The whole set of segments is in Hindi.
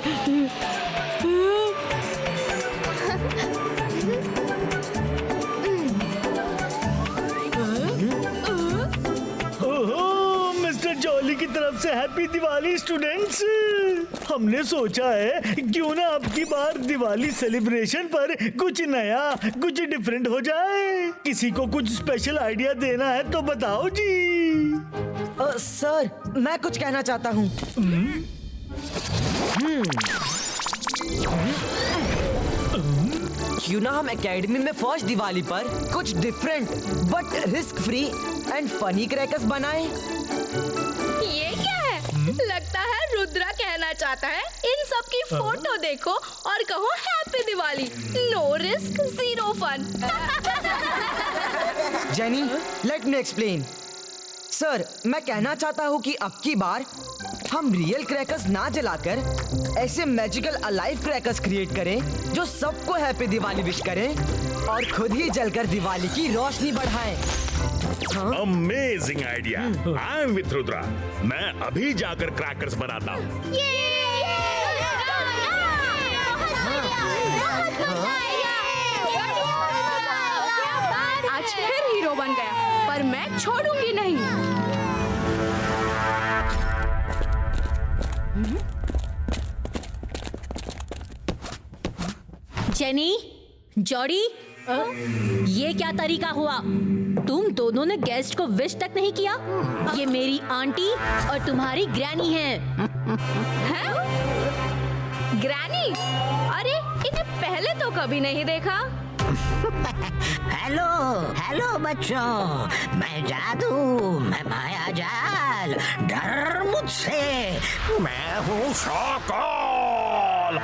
ओहो, मिस्टर जॉली की तरफ से हैप्पी दिवाली स्टूडेंट्स। हमने सोचा है क्यों ना अब की बार दिवाली सेलिब्रेशन पर कुछ नया, कुछ डिफरेंट हो जाए। किसी को कुछ स्पेशल आइडिया देना है तो बताओ जी। सर, मैं कुछ कहना चाहता हूँ। क्यों ना हम एकेडमी में फर्स्ट दिवाली पर कुछ different but risk free and funny crackers बनाएं? ये क्या है? लगता है रुद्रा कहना चाहता है इन सब की फोटो देखो और कहो happy Diwali, no risk zero fun. Jenny, let me explain. Sir, मैं कहना चाहता हूँ कि अब की बार हम रियल क्रैकर्स ना जलाकर ऐसे मैजिकल अलाइव क्रैकर्स क्रिएट करें जो सबको हैप्पी दिवाली विश करें और खुद ही जलकर दिवाली की रोशनी बढ़ाएं। Amazing idea. I am with Rudra. मैं अभी जाकर क्रैकर्स बनाता हूँ। आज फिर हीरो बन गया, पर मैं छोड़ूंगी नहीं। जेनी, जॉडी, ये क्या तरीका हुआ? तुम दोनों ने गेस्ट को विश तक नहीं किया। ये मेरी आंटी और तुम्हारी ग्रैनी है। हैं? ग्रैनी? अरे इन्हें पहले तो कभी नहीं देखा। हेलो हेलो बच्चों, मैं जादू, मैं माया जाल, डर मुझसे, मैं हूँ शाकाल।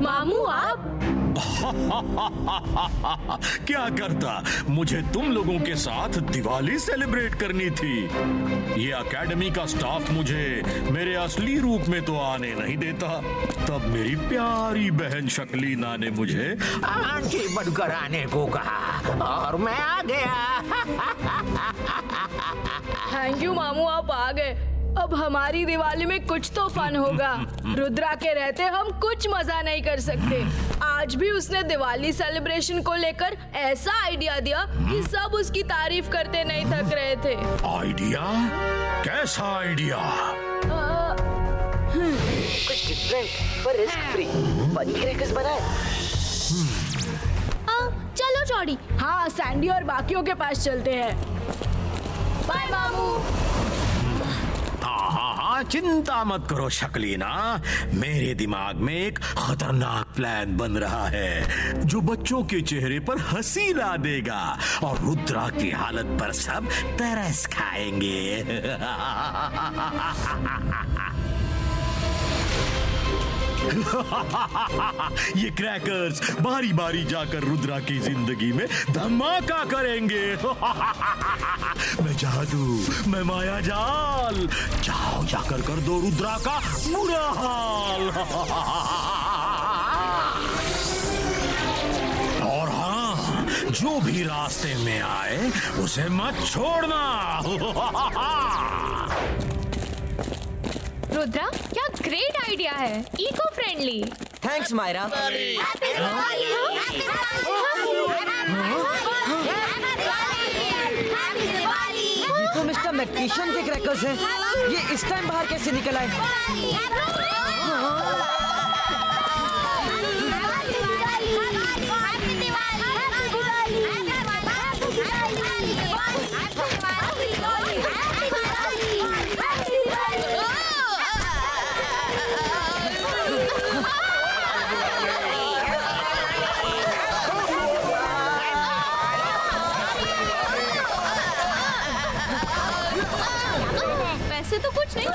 मामू आप? क्या करता, मुझे तुम लोगों के साथ दिवाली सेलिब्रेट करनी थी। ये एकेडमी का स्टाफ मुझे मेरे असली रूप में तो आने नहीं देता। तब मेरी प्यारी बहन शकलीना ने मुझे आंटी बनकर आने को कहा और मैं आ गया। थैंक यू मामू, आप आ गए। अब हमारी दिवाली में कुछ तो फन होगा। रुद्रा के रहते हम कुछ मजा नहीं कर सकते। आज भी उसने दिवाली सेलिब्रेशन को लेकर ऐसा आइडिया दिया कि सब उसकी तारीफ करते नहीं थक रहे थे। आइडिया? कैसा आइडिया? कुछ डिफरेंट पर रिस्क फ्री फनी क्रैकर्स बनाएं। चलो जॉडी। हाँ, सैंडी और बाकियों के पास चलते हैं। बाय मामू। हाँ, चिंता मत करो शकलीना। मेरे दिमाग में एक खतरनाक प्लान बन रहा है जो बच्चों के चेहरे पर हंसी ला देगा और रुद्रा की हालत पर सब तरस खाएंगे। ये क्रैकर्स बारी बारी जाकर रुद्रा की जिंदगी में धमाका करेंगे। मैं जादू, मैं माया जाल, जाओ जाकर कर दो रुद्रा का बुरा हाल। और हाँ, जो भी रास्ते में आए उसे मत छोड़ना। रुद्रा, क्या ग्रेट आइडिया है, इको फ्रेंडली। थैंक्स मायरा। ये तो मिस्टर मैग्निशियन के क्रैकर्स हैं। ये इस टाइम बाहर कैसे निकल आए? वैसे तो कुछ नहीं।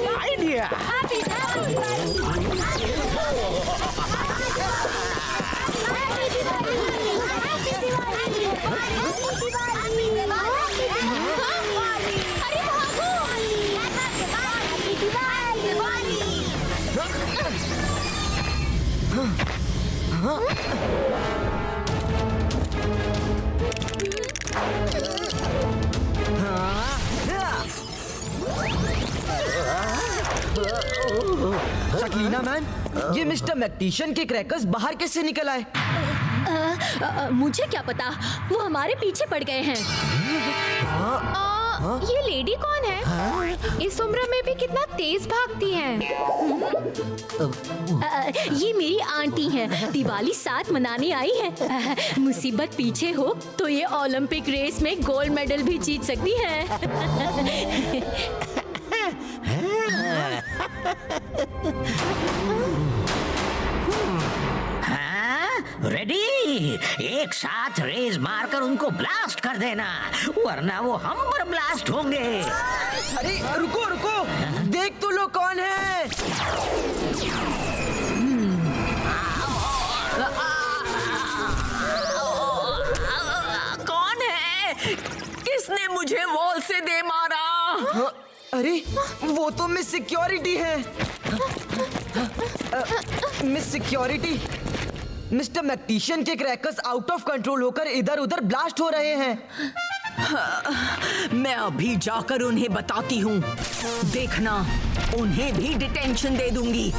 आइडिया। शकीना मैन, ये मिस्टर मैक्टिशियन के क्रैकर्स बाहर कैसे निकल आए? मुझे क्या पता, वो हमारे पीछे पड़ गए हैं। ये लेडी कौन है? इस उम्र में भी कितना तेज भागती है। ये मेरी आंटी हैं, दिवाली साथ मनाने आई है। मुसीबत पीछे हो तो ये ओलंपिक रेस में गोल्ड मेडल भी जीत सकती है। रेडी? एक साथ रेस मारकर उनको ब्लास्ट कर देना, वरना वो हम पर ब्लास्ट होंगे। अरे रुको रुको, देख तो लो कौन है। कौन है? किसने मुझे वॉल से दे मारा? अरे वो तो मिस सिक्योरिटी है। मिस सिक्योरिटी, मिस्टर मैक्टिशियन के क्रैकर्स आउट ऑफ कंट्रोल होकर इधर उधर ब्लास्ट हो रहे हैं। मैं अभी जाकर उन्हें बताती हूँ। देखना, उन्हें भी डिटेंशन दे दूंगी।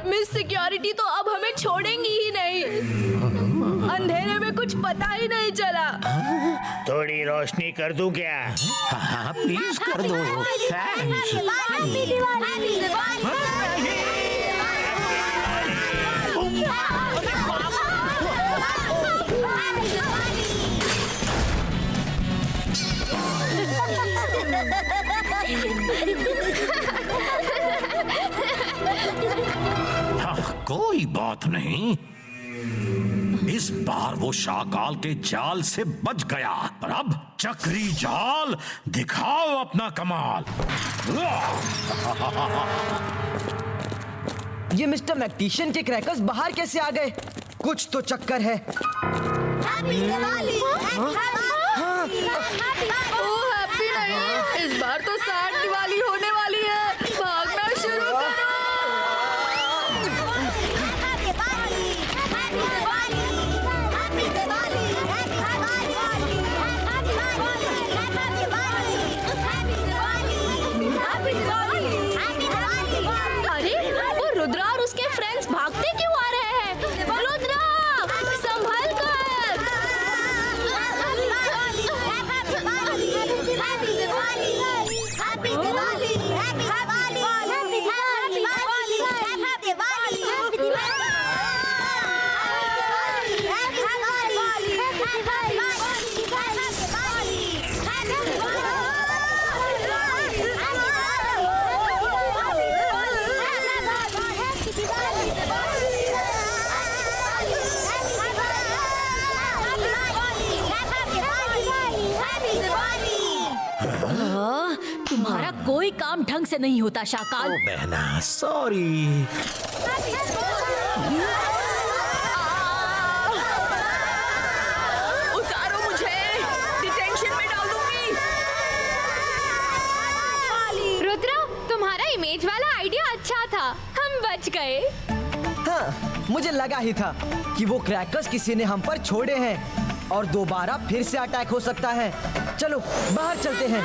मिस सिक्योरिटी तो अब हमें छोड़ेंगी ही नहीं। अंधेरे में कुछ पता ही नहीं चला। थोड़ी रोशनी कर दूं क्या? हाँ प्लीज कर दो। थैंक्स। कोई बात नहीं, इस बार वो शाकाल के जाल से बच गया। और अब चक्री जाल, दिखाओ अपना कमाल। ये मिस्टर मैक्टिशियन के क्रैकर्स बाहर कैसे आ गए? कुछ तो चक्कर है। ओह हैप्पी नहीं, इस बार तो सैड दिवाली होने वाली है। भागना शुरू करो। अरे वो रुद्रा और उसके फ्रेंड्स भागते क्यों आ रहे हैं? रुद्रा संभल कर। तुम्हारा कोई काम ढंग से नहीं होता शाकाल। ओ बहना, सॉरी। उतारो मुझे, डिटेंशन में डाल दूंगी। रुद्रा, तुम्हारा इमेज वाला आइडिया अच्छा था, हम बच गए। हाँ, मुझे लगा ही था कि वो क्रैकर्स किसी ने हम पर छोड़े हैं और दोबारा फिर से अटैक हो सकता है। चलो बाहर चलते हैं।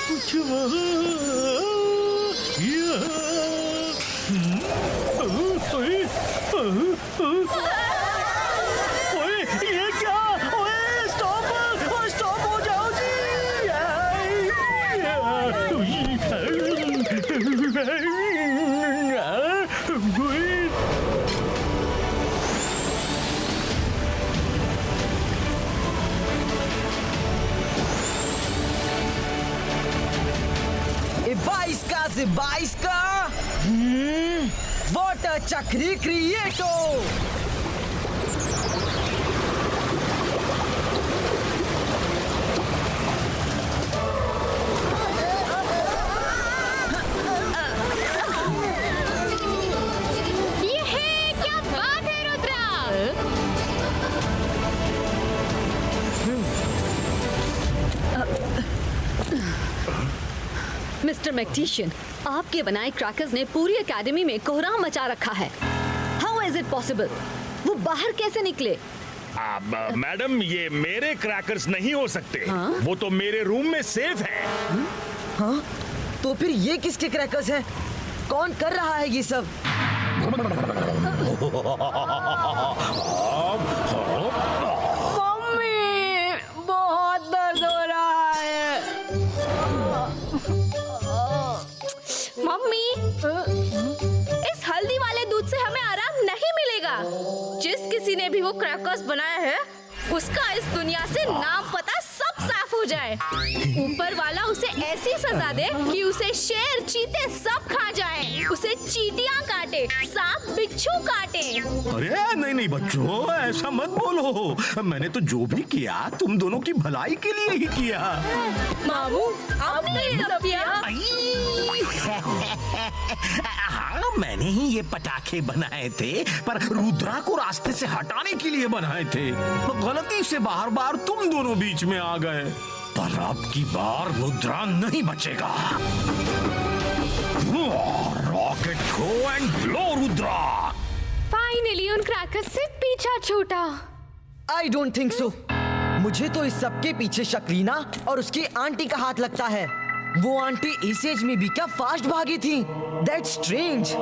कुछ वहाँ ओए, ये क्या? ओए स्टॉप, स्टॉप हो जाओ जी। ये 22 का 22 का वाटर चक्री क्रिएटो। ये क्या बात है रुद्रा? मिस्टर मैक्टिशियन, आपके बनाए क्रैकर्स ने पूरी एकेडमी में कोहराम मचा रखा है। How is it possible? वो बाहर कैसे निकले? अब मैडम, ये मेरे क्रैकर्स नहीं हो सकते। वो तो मेरे रूम में सेफ है। हाँ? तो फिर ये किसके क्रैकर्स हैं? कौन कर रहा है ये सब? मम्मी, बहुत दर्द हो रहा है। मम्मी, इस हल्दी वाले दूध से हमें आराम नहीं मिलेगा। जिस किसी ने भी वो क्रैकर्स बनाया है, उसका इस दुनिया से नाम पता सब साफ हो जाए। ऊपर वाला उसे ऐसी सजा दे कि उसे शेर चीते सब खा जाए, उसे चींटियां काटे, सांप बिच्छू काटे। अरे नहीं नहीं बच्चों, ऐसा मत बोलो। मैंने तो जो भी किया तुम दोनों की भलाई के लिए ही किया। मामू, आपने ये सब किया? हाँ, मैंने ही ये पटाखे बनाए थे, पर रुद्रा को रास्ते से हटाने के लिए बनाए थे। तो गलती से बार बार तुम दोनों बीच में आ गए। पर अब की बार रुद्रा नहीं बचेगा। Rocket go and blow Rudra. Finally उन क्रैकर्स से पीछा छूटा। I don't think so. मुझे तो इस सब के पीछे शकरीना और उसकी आंटी का हाथ लगता है। वो आंटी इस एज में भी क्या फास्ट भागी थी। That's strange.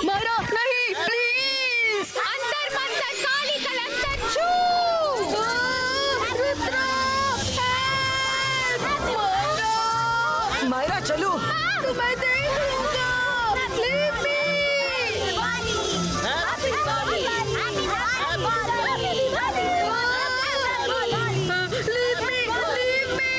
मरो नहीं, प्लीज। अंतर मंतर काली कलंतर छू। मायरा चलो। तुम्हें देख लूंगा। Leave me. Leave me, leave me.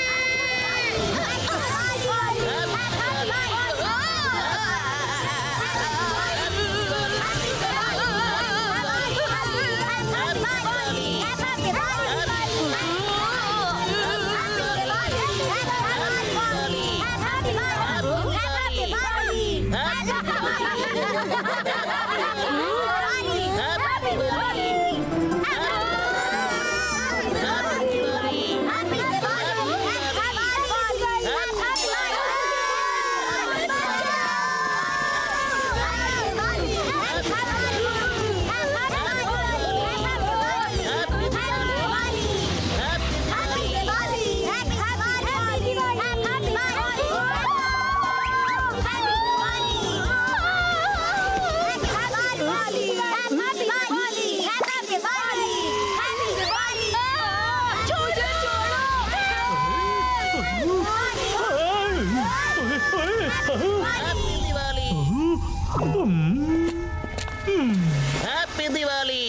Happy Diwali.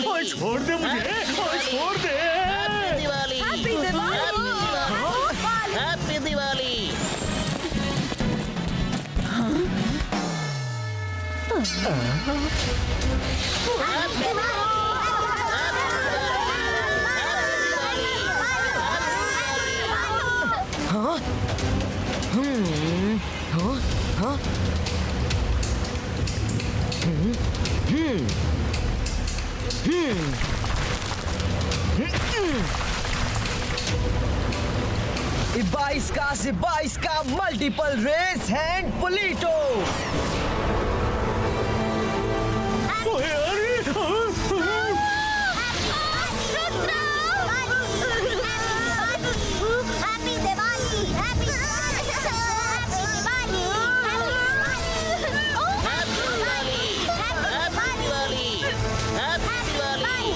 ओए छोड़ दे मुझे, ओए छोड़ दे। Happy Diwali. Happy Diwali. Happy Diwali. बाईस का मल्टीपल रेस हैंड पुलीटो। ओए अरे हैप्पी दिवाली। हैप्पी दिवाली।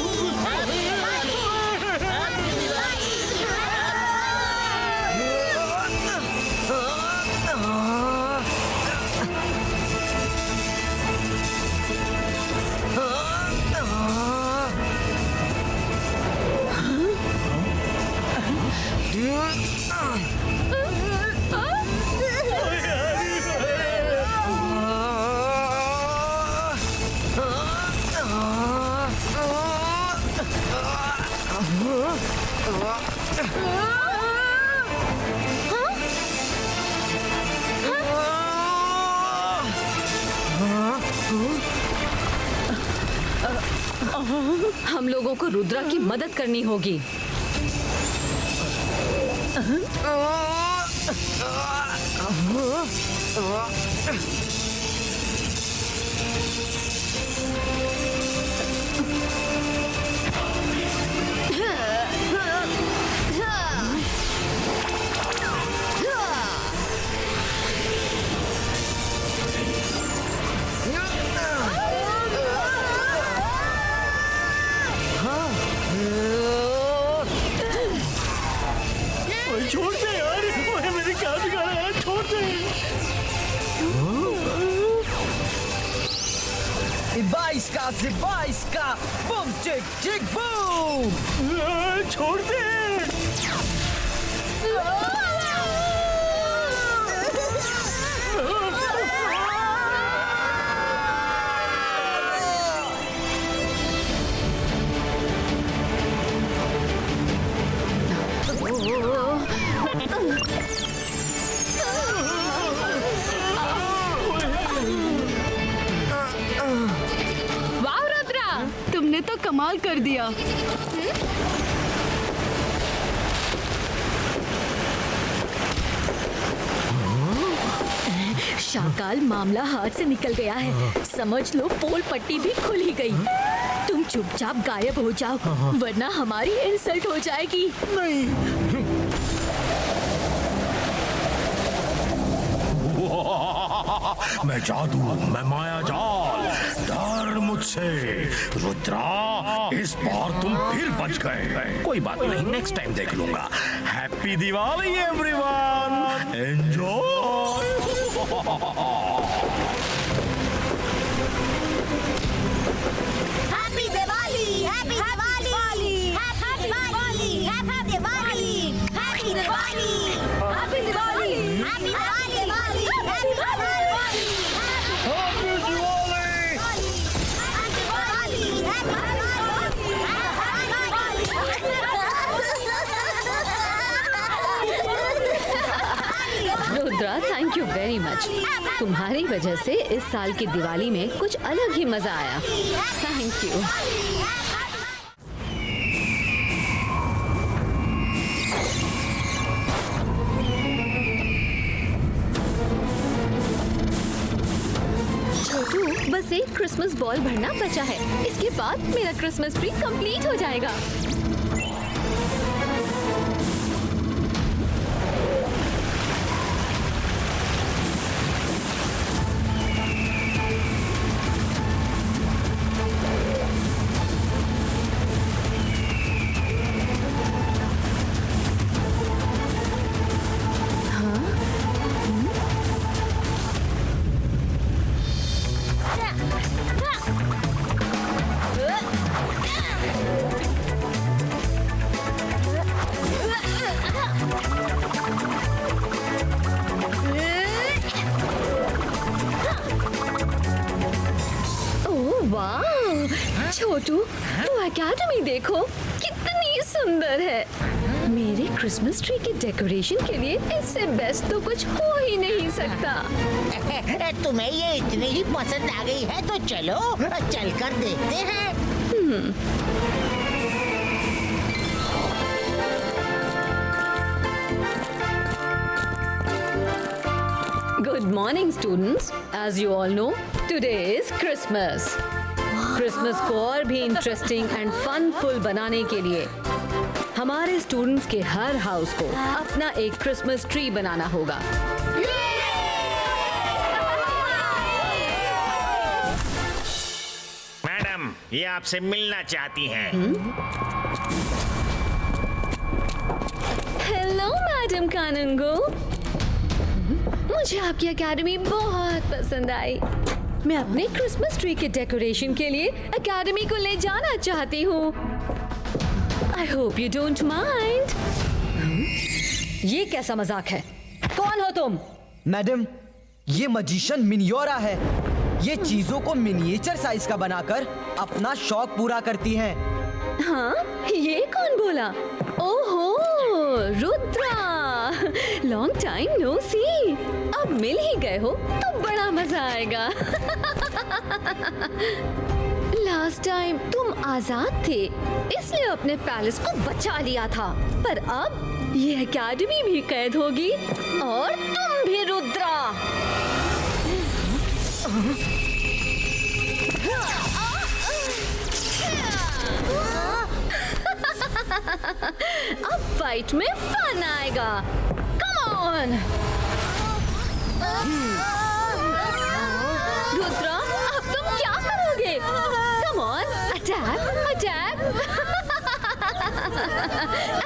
हम लोगों को रुद्रा की मदद करनी होगी। छोड़ दे यार, ओए मेरे क्या बिगाड़ा यार, छोड़ दे। Zibaisca, boom chick chick boom। छोड़ दे। वाह रुद्रा, तुमने तो कमाल कर दिया। शाकाल, मामला हाथ से निकल गया है। समझ लो पोल पट्टी भी खुल ही गई। तुम चुपचाप गायब हो जाओ, वरना हमारी इंसल्ट हो जाएगी। मैं जादू, मैं माया जाल, डर मुझसे। रुद्रा, इस बार तुम फिर बच गए। कोई बात नहीं, नेक्स्ट टाइम देख लूंगा। Happy Diwali everyone, enjoy. Happy Diwali, happy Diwali, happy Diwali, happy Diwali, happy Diwali, happy Diwali, happy Diwali, Rudra, thank you very much. तुम्हारी वजह से इस साल की दिवाली में कुछ अलग ही मजा आया। Thank you. छोटू, बस एक क्रिसमस बॉल भरना बचा है। इसके बाद मेरा क्रिसमस ट्री कंप्लीट हो जाएगा। छोटू, वो एकेडमी देखो, कितनी सुंदर है। मेरे क्रिसमस ट्री के डेकोरेशन के लिए इससे बेस्ट तो कुछ हो ही नहीं सकता। तुम्हें ये इतनी ही पसंद आ गई है तो चलो चलकर देखते हैं। Good morning, students. As you all know, today is Christmas. Christmas को और भी इंटरेस्टिंग एंड फनफुल बनाने के लिए हमारे स्टूडेंट्स के हर हाउस को अपना एक क्रिसमस ट्री बनाना होगा। मैडम, ये आपसे मिलना चाहती हैं। हेलो मैडम कानूनगो, मुझे आपकी एकेडमी बहुत पसंद आई। मैं अपने क्रिसमस ट्री के डेकोरेशन के लिए एकेडमी को ले जाना चाहती हूँ। I hope you don't mind. ये कैसा मजाक है? कौन हो तुम? मैडम, ये मजिशियन मिनियोरा है। ये चीजों को मिनिएचर साइज का बनाकर अपना शौक पूरा करती हैं। हाँ, ये कौन बोला? ओहो, रुद्रा, लॉन्ग टाइम नो सी। अब मिल ही गए हो तो बड़ा मजा आएगा। लास्ट टाइम तुम आजाद थे, इसलिए अपने पैलेस को बचा लिया था, पर अब ये एकेडमी भी कैद होगी और तुम भी रुद्रा। अब फाइट में फन आएगा। कम ऑन रुद्रा, अब तुम क्या करोगे? Come on, attack attack.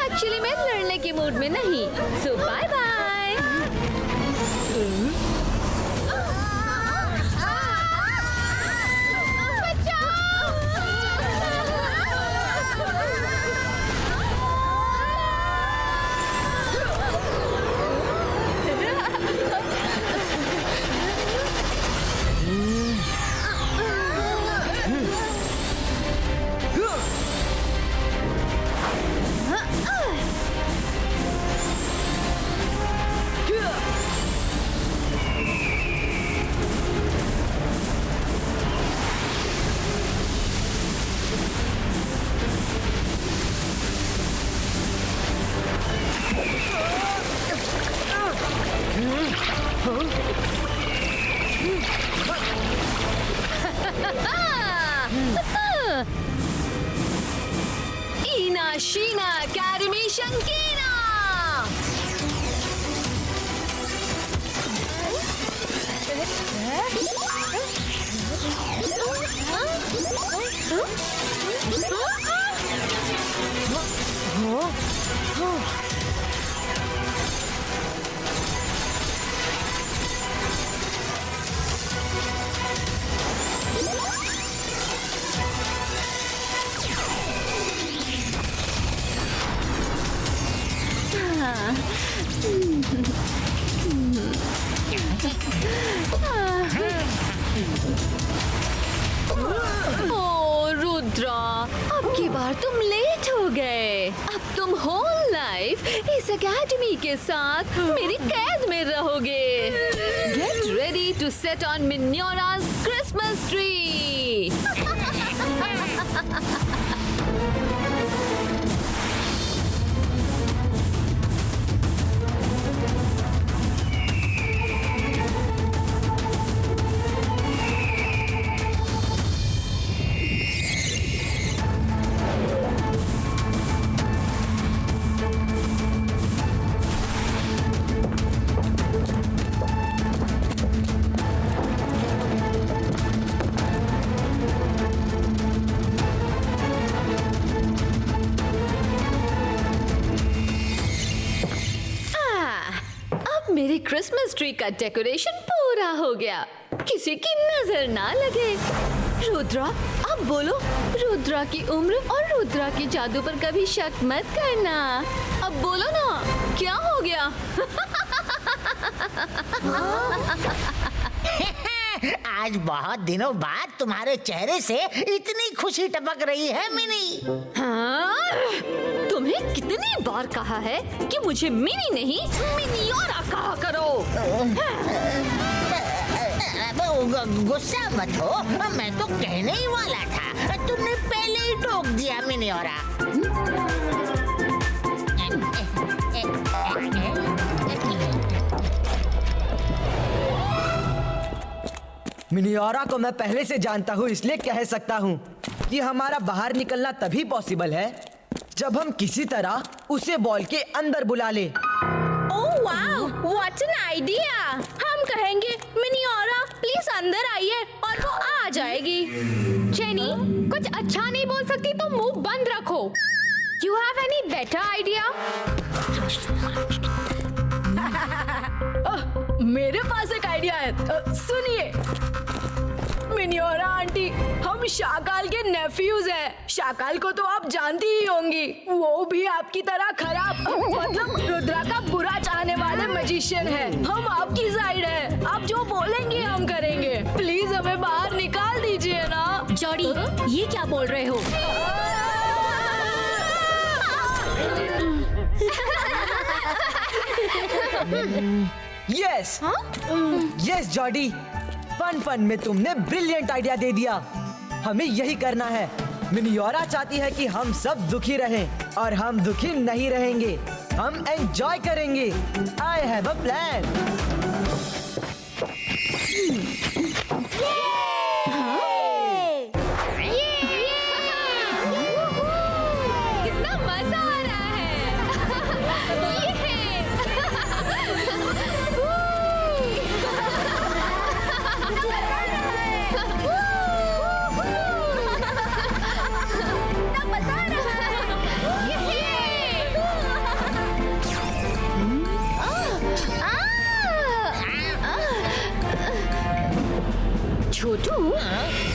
Actually मैं लड़ने के मूड में नहीं, सो बाय बाय। ईना शीना अकेडमी शंकीना। ओ रुद्रा, अब की बार तुम लेट हो गए। अब तुम होल लाइफ इस एकेडमी के साथ मेरी कैद में रहोगे। Get ready to set on Minyora's Christmas tree. मेरी क्रिसमस ट्री का डेकोरेशन पूरा हो गया, किसी की नजर ना लगे। रुद्रा, अब बोलो, रुद्रा की उम्र और रुद्रा के जादू पर कभी शक मत करना। अब बोलो ना, क्या हो गया? आज बहुत दिनों बाद तुम्हारे चेहरे से इतनी खुशी टपक रही है मिनी। हाँ? तुम्हें कितनी बार कहा है कि मुझे मिनी नहीं मिनियोरा कहा करो। गुस्सा मत हो, मैं तो कहने ही वाला था, तुमने पहले ही टोक दिया मिनियोरा। मिनियोरा को मैं पहले से जानता हूँ, इसलिए कह सकता हूँ कि हमारा बाहर निकलना तभी पॉसिबल है जब हम किसी तरह उसे बॉल के अंदर बुला ले। Oh wow, what an idea. हम कहेंगे मिनियोरा प्लीज अंदर आइए और वो आ जाएगी। जेनी, कुछ अच्छा नहीं बोल सकती तो मुंह बंद रखो। You have any better idea? मेरे पास एक आइडिया है, सुनिए। मिनियोरा आंटी, हम शाकाल के नेफ्यूज हैं। शाकाल को तो आप जानती ही होंगी, वो भी आपकी तरह खराब, मतलब रुद्रा का बुरा चाहने वाले मैजिशियन है। हम आपकी साइड है, आप जो बोलेंगे हम करेंगे। प्लीज हमें बाहर निकाल दीजिए ना। जॉडी, ये क्या बोल रहे हो? यस यस जॉडी, फन में तुमने ब्रिलियंट आइडिया दे दिया। हमें यही करना है। मिनियोरा चाहती है कि हम सब दुखी रहें और हम दुखी नहीं रहेंगे। हम एंजॉय करेंगे। I have a plan. कितना मजा आ रहा छोटू,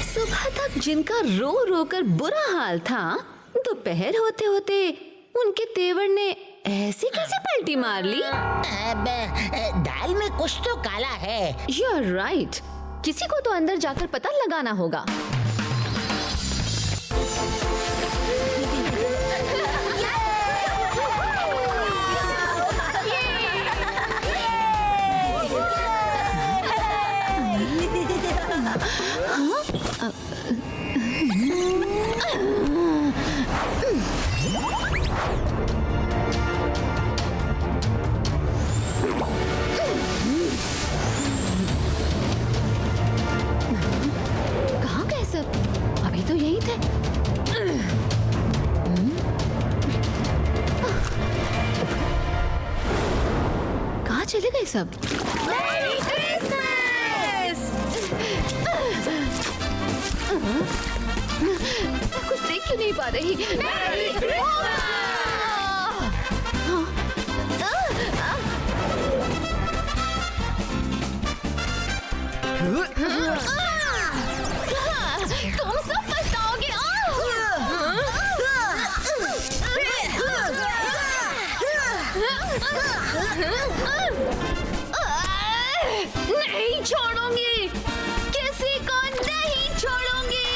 सुबह तक जिनका रो रो कर बुरा हाल था, दोपहर होते होते उनके तेवर ने ऐसी कैसी पलटी मार ली? अब दाल में कुछ तो काला है। You're right. किसी को तो अंदर जाकर पता लगाना होगा। कहाँ गए सब? अभी तो यही थे। कहाँ चले गए सब? Merry Christmas! कुछ देख क्यों नहीं पा रही? Merry Christmas! तुम सब पछताओगे। नहीं छोड़ूंगी, किसी को नहीं छोड़ूंगी।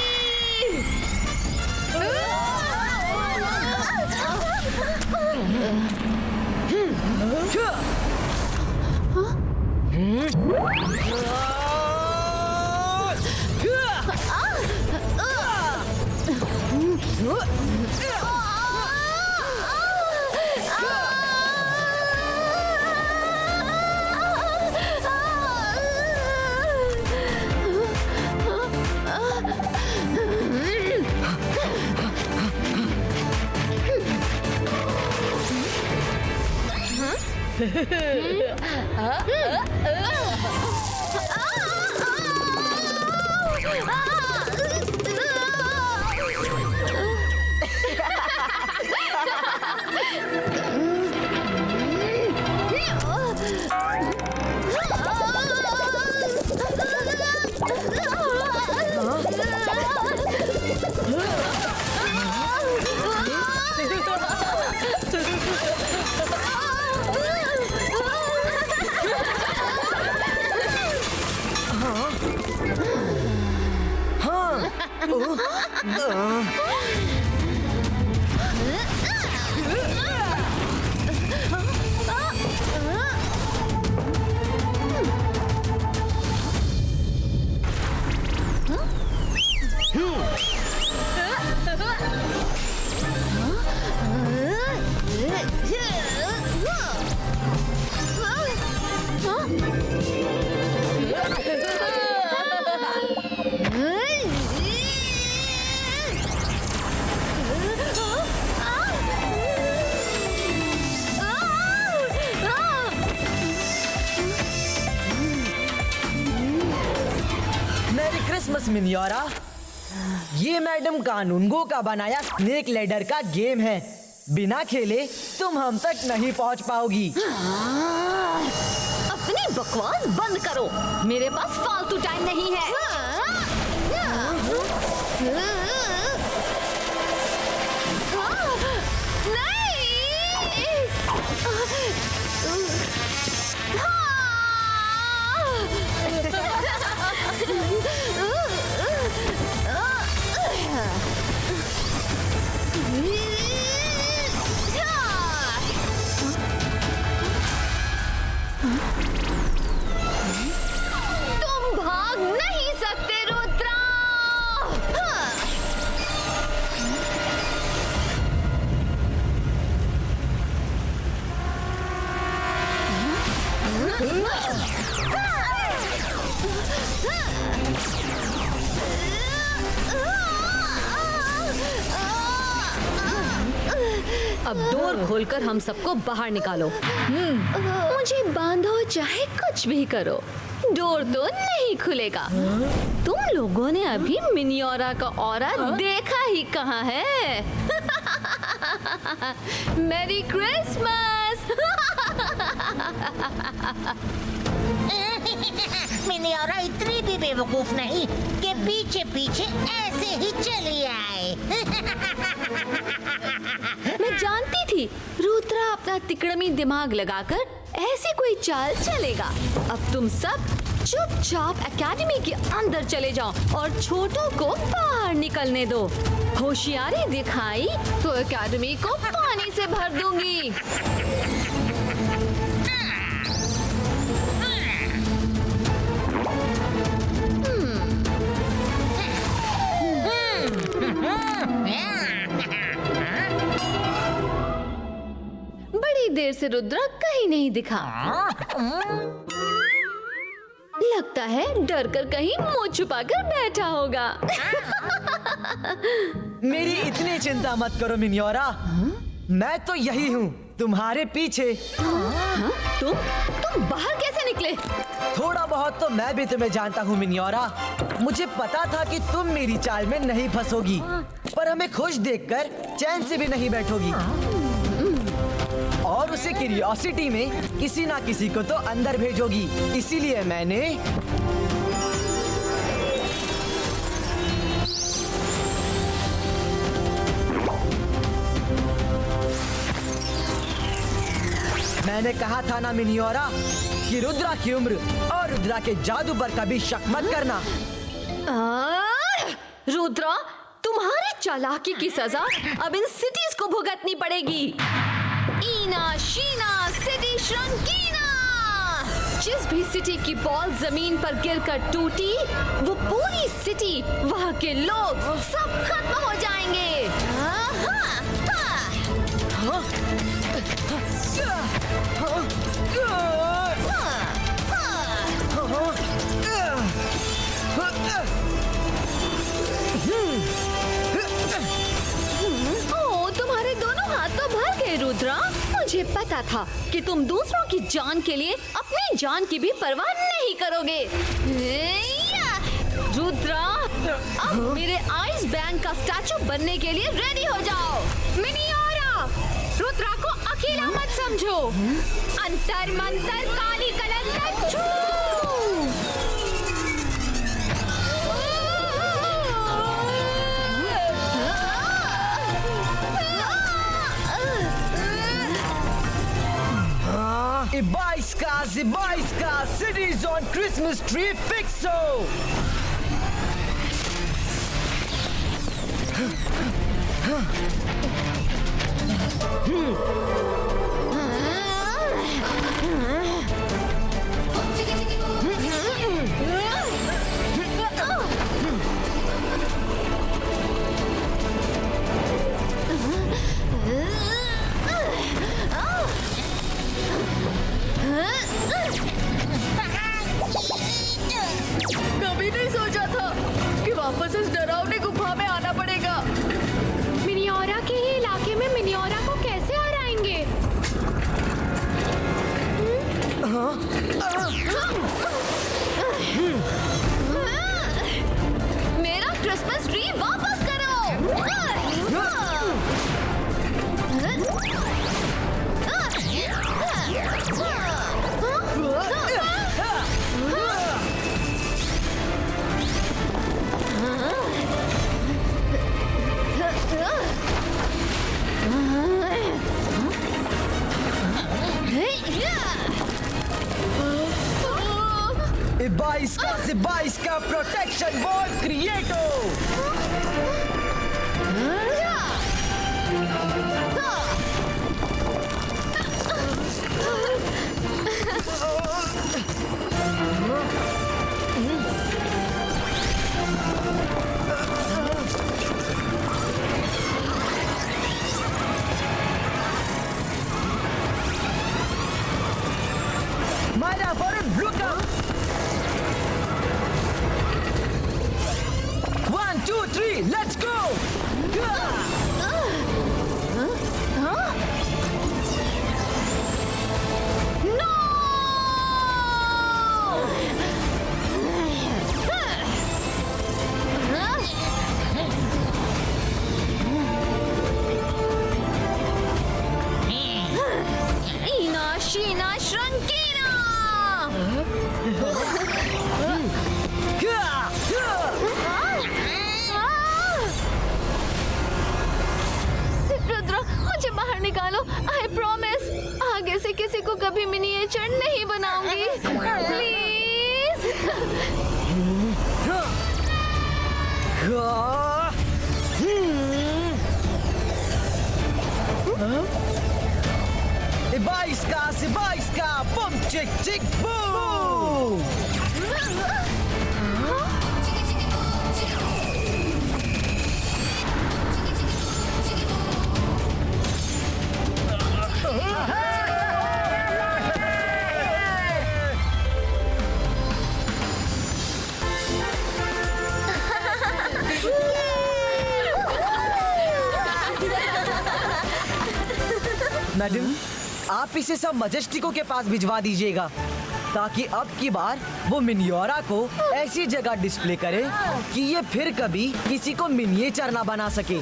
मेरी क्रिसमस मिनियोरा। ये मैडम कानूनगो का बनाया स्नेक लैडर का गेम है। बिना खेले तुम हम तक नहीं पहुंच पाओगी। अपनी बकवास बंद करो, मेरे पास फालतू टाइम नहीं है। अब डोर खोलकर हम सबको बाहर निकालो। मुझे बांधो चाहे कुछ भी करो, डोर तो नहीं खुलेगा। तुम लोगों ने अभी मिनियोरा का ऑरा देखा ही कहाँ है। मेरी क्रिसमस। मिनियोरा इतनी भी बेवकूफ नहीं कि पीछे पीछे ऐसे ही चली आए। मैं जानती थी रुद्रा अपना तिकड़मी दिमाग लगाकर ऐसी कोई चाल चलेगा। अब तुम सब चुपचाप एकेडमी के अंदर चले जाओ और छोटों को बाहर निकलने दो। होशियारी दिखाई तो एकेडमी को पानी से भर दूंगी। बड़ी देर से रुद्रा कहीं नहीं दिखा। लगता है डर कर कहीं मुंह छुपाकर बैठा होगा। मेरी इतनी चिंता मत करो मिनियोरा, मैं तो यही हूँ तुम्हारे पीछे। तुम बाहर कैसे निकले? थोड़ा बहुत तो मैं भी तुम्हें जानता हूँ मिनियोरा। मुझे पता था कि तुम मेरी चाल में नहीं फंसोगी, पर हमें खुश देखकर चैन से भी नहीं बैठोगी। और उसे क्यूरियोसिटी में किसी ना किसी को तो अंदर भेजोगी। इसीलिए मैंने कहा था ना मिनियोरा कि रुद्रा की उम्र और रुद्रा के जादू पर कभी शक मत करना। रुद्रा, तुम्हारी चालाकी की सजा अब इन सिटीज को भुगतनी पड़ेगी। ईना शीना सिटी श्रंकीना। जिस भी सिटी की बॉल जमीन पर गिरकर टूटी, वो पूरी सिटी, वहाँ के लोग सब खत्म हो जाएंगे। तुम्हारे दोनों हाथ तो भर गए रुद्रा। मुझे पता था कि तुम दूसरों की जान के लिए अपनी जान की भी परवाह नहीं करोगे। रुद्रा, अब मेरे आइस बैंक का स्टैचू बनने के लिए रेडी हो जाओ। मिनियोरा, रुद्रा को अकेला मत समझो। अंतर मंतर काली कलंदर छू। Ibaiska, cities on Christmas tree fixo. कभी नहीं सोचा था कि वापस इस डरावनी गुफा में आना पड़ेगा। मिनियोरा के ही इलाके में मिनियोरा को कैसे हराएंगे? मेरा क्रिसमस ट्री वापस करो। Ibaiska protection board creato. Mayra, Varun, look up. 1, 2, 3, let's go. ईना शीना श्रंकीना। रुद्र, मुझे बाहर निकालो। आई प्रॉमिस आगे से किसी को कभी मिनिएचर नहीं बनाऊंगी। Please. Ibaiska, boom, chick, chick, boom! Madam, आप इसे सब मजेस्टिको के पास भिजवा दीजिएगा ताकि अब की बार वो मिनियोरा को ऐसी जगह डिस्प्ले करे कि ये फिर कभी किसी को मिनिएचर ना बना सके।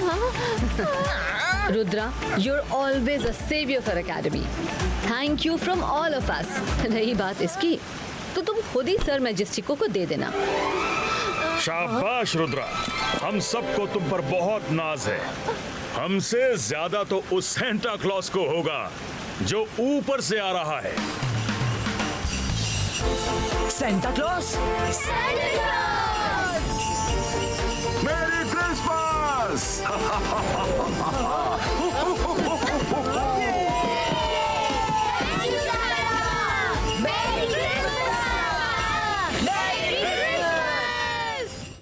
Rudra, you're always a savior for Academy. Thank you from all of us. रही बात इसकी, तो तुम खुद ही सर मैजेस्टिको को दे देना। शाबाश रुद्रा, हम सबको तुम पर बहुत नाज है। हमसे ज्यादा तो उस सेंटा क्लॉज को होगा जो ऊपर से आ रहा है। Santa Claus? मेरी क्रिसमस!